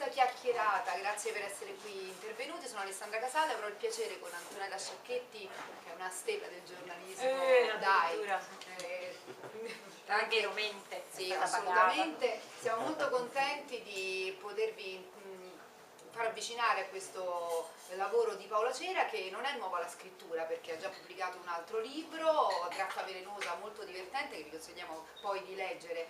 questa chiacchierata, grazie per essere qui intervenuti. Sono Alessandra Casale, avrò il piacere con Antonella Sciacchetti, che è una stella del giornalismo, dai, anche veramente, sì, assolutamente. Siamo molto contenti di potervi far avvicinare a questo lavoro di Paolo Cera, che non è nuovo alla scrittura perché ha già pubblicato un altro libro, Grappa velenosa, molto divertente, che vi consigliamo poi di leggere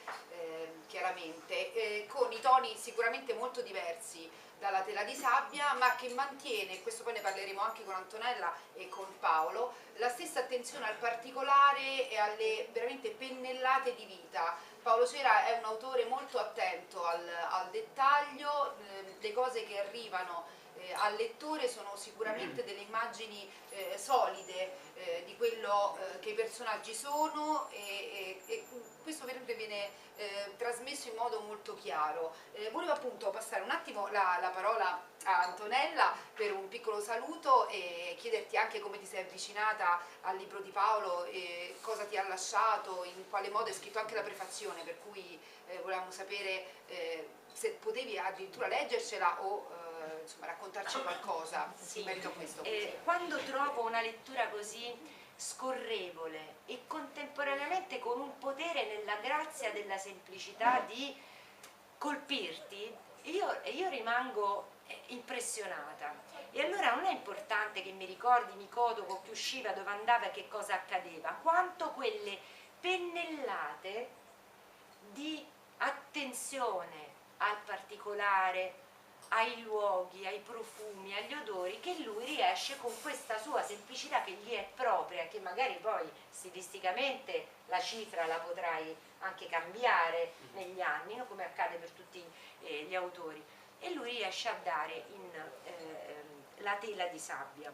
chiaramente, con i toni sicuramente molto diversi dalla Tela di sabbia, ma che mantiene, e questo poi ne parleremo anche con Antonella e con Paolo, la stessa attenzione al particolare e alle veramente pennellate di vita. Paolo Cera è un autore molto attento al dettaglio, le cose che arrivano al lettore sono sicuramente delle immagini solide di quello che i personaggi sono, e questo veramente viene trasmesso in modo molto chiaro. Volevo appunto passare un attimo la parola a Antonella per un piccolo saluto e chiederti anche come ti sei avvicinata al libro di Paolo, e cosa ti ha lasciato, in quale modo hai scritto anche la prefazione, per cui volevamo sapere se potevi addirittura leggercela o insomma, raccontarci qualcosa in merito a questo. Quando trovo una lettura così scorrevole e contemporaneamente con un potere nella grazia della semplicità di colpirti, io rimango impressionata. E allora non è importante che mi ricordi Nicodoco che usciva, dove andava e che cosa accadeva, quanto quelle pennellate di attenzione al particolare, ai luoghi, ai profumi, agli odori, che lui riesce con questa sua semplicità che gli è propria, che magari poi stilisticamente la cifra la potrai anche cambiare negli anni, no? Come accade per tutti gli autori, e lui riesce a dare in La tela di sabbia.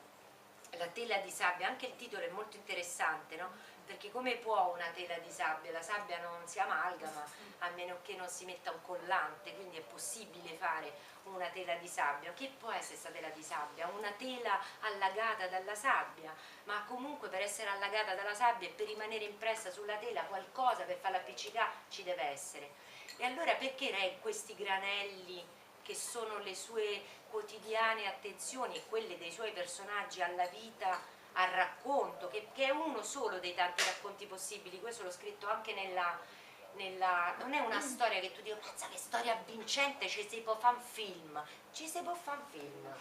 La tela di sabbia, anche il titolo è molto interessante, no? Perché come può una tela di sabbia? La sabbia non si amalgama a meno che non si metta un collante, quindi è possibile fare una tela di sabbia. Che può essere questa tela di sabbia? Una tela allagata dalla sabbia, ma comunque per essere allagata dalla sabbia e per rimanere impressa sulla tela qualcosa per farla appiccicare ci deve essere. E allora perché questi granelli, che sono le sue quotidiane attenzioni e quelle dei suoi personaggi alla vita, al racconto, che è uno solo dei tanti racconti possibili, questo l'ho scritto anche non è una storia che tu dici, pensa che storia vincente, ci si può fare un film, ci si può fare un film,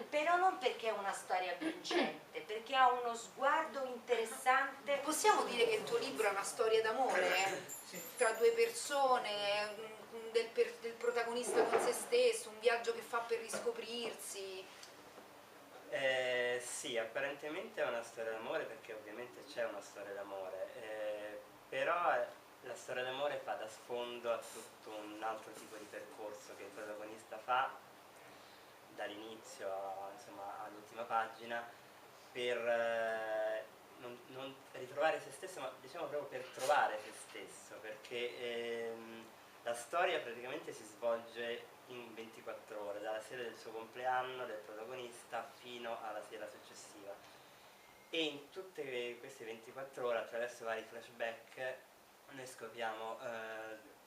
però non perché è una storia vincente, perché ha uno sguardo interessante. Possiamo dire che il tuo libro è una storia d'amore tra due persone, del protagonista con se stesso, un viaggio che fa per riscoprirsi? Sì, apparentemente è una storia d'amore, perché ovviamente c'è una storia d'amore, però la storia d'amore fa da sfondo a tutto un altro tipo di percorso che il protagonista fa dall'inizio all'ultima pagina, per non ritrovare se stesso, ma diciamo proprio per trovare se stesso, perché la storia praticamente si svolge in 24 ore, dalla sera del suo compleanno del protagonista fino alla sera successiva, e in tutte queste 24 ore, attraverso vari flashback, noi scopriamo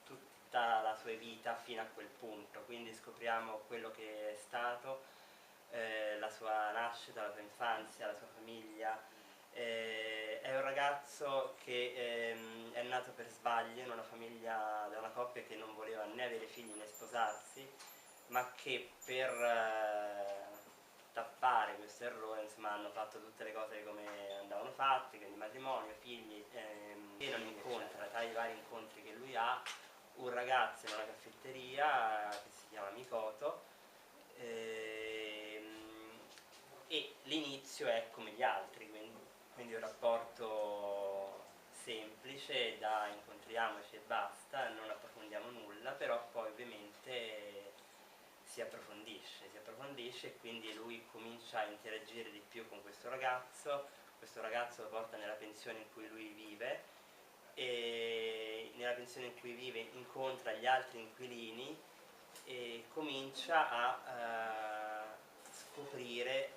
tutta la sua vita fino a quel punto, quindi scopriamo quello che è stato, la sua nascita, la sua infanzia, la sua famiglia. È un ragazzo che è nato per sbaglio in una famiglia, da una coppia che non voleva né avere figli né sposarsi, ma che per tappare questo errore, insomma, hanno fatto tutte le cose come andavano fatte, quindi matrimonio, figli, e non incontra, tra i vari incontri che lui ha, un ragazzo in una caffetteria che si chiama Mikoto, e l'inizio è come gli altri, quindi un rapporto semplice, da incontriamoci e basta, non approfondiamo nulla, però poi ovviamente si approfondisce, e quindi lui comincia a interagire di più con questo ragazzo lo porta nella pensione in cui lui vive, e nella pensione in cui vive incontra gli altri inquilini e comincia a scoprire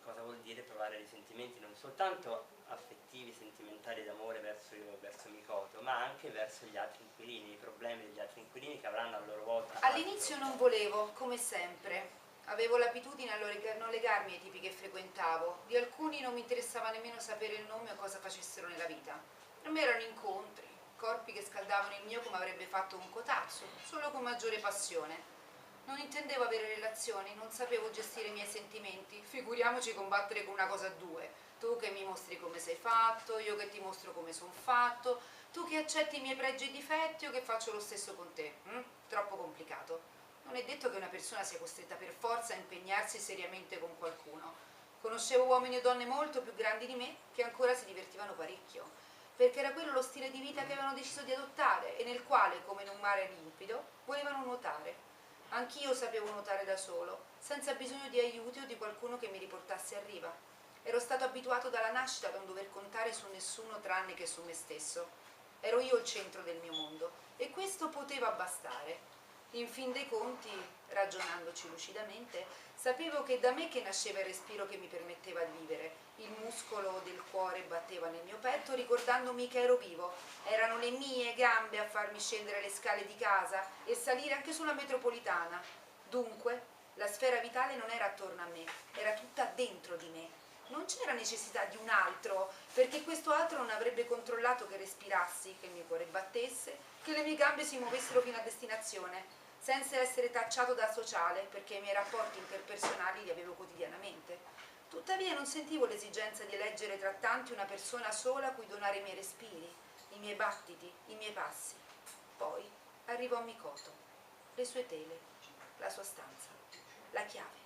cosa vuol dire provare dei sentimenti non soltanto affettivi, sentimentali, d'amore verso verso Mikoto, ma anche verso gli altri inquilini, i problemi degli altri inquilini che avranno a loro volta. All'inizio non volevo, come sempre. Avevo l'abitudine a non legarmi ai tipi che frequentavo. Di alcuni non mi interessava nemmeno sapere il nome o cosa facessero nella vita. Per me erano incontri, corpi che scaldavano il mio come avrebbe fatto un Kotatsu, solo con maggiore passione. Non intendevo avere relazioni, non sapevo gestire i miei sentimenti, figuriamoci combattere con una cosa a due. Tu che mi mostri come sei fatto, io che ti mostro come sono fatto, tu che accetti i miei pregi e difetti o che faccio lo stesso con te. Troppo complicato. Non è detto che una persona sia costretta per forza a impegnarsi seriamente con qualcuno. Conoscevo uomini e donne molto più grandi di me che ancora si divertivano parecchio, perché era quello lo stile di vita che avevano deciso di adottare e nel quale, come in un mare limpido, volevano nuotare. Anch'io sapevo nuotare da solo, senza bisogno di aiuti o di qualcuno che mi riportasse a riva. Ero stato abituato dalla nascita a non dover contare su nessuno tranne che su me stesso. Ero io il centro del mio mondo e questo poteva bastare. In fin dei conti, ragionandoci lucidamente, sapevo che da me che nasceva il respiro che mi permetteva di vivere. Il muscolo del cuore batteva nel mio petto ricordandomi che ero vivo. Erano le mie gambe a farmi scendere le scale di casa e salire anche sulla metropolitana. Dunque, la sfera vitale non era attorno a me, era tutta dentro di me. Non c'era necessità di un altro, perché questo altro non avrebbe controllato che respirassi, che il mio cuore battesse, che le mie gambe si muovessero fino a destinazione, senza essere tacciato da sociale, perché i miei rapporti interpersonali li avevo quotidianamente. Tuttavia non sentivo l'esigenza di eleggere tra tanti una persona sola a cui donare i miei respiri, i miei battiti, i miei passi. Poi arrivò Mikoto, le sue tele, la sua stanza, la chiave.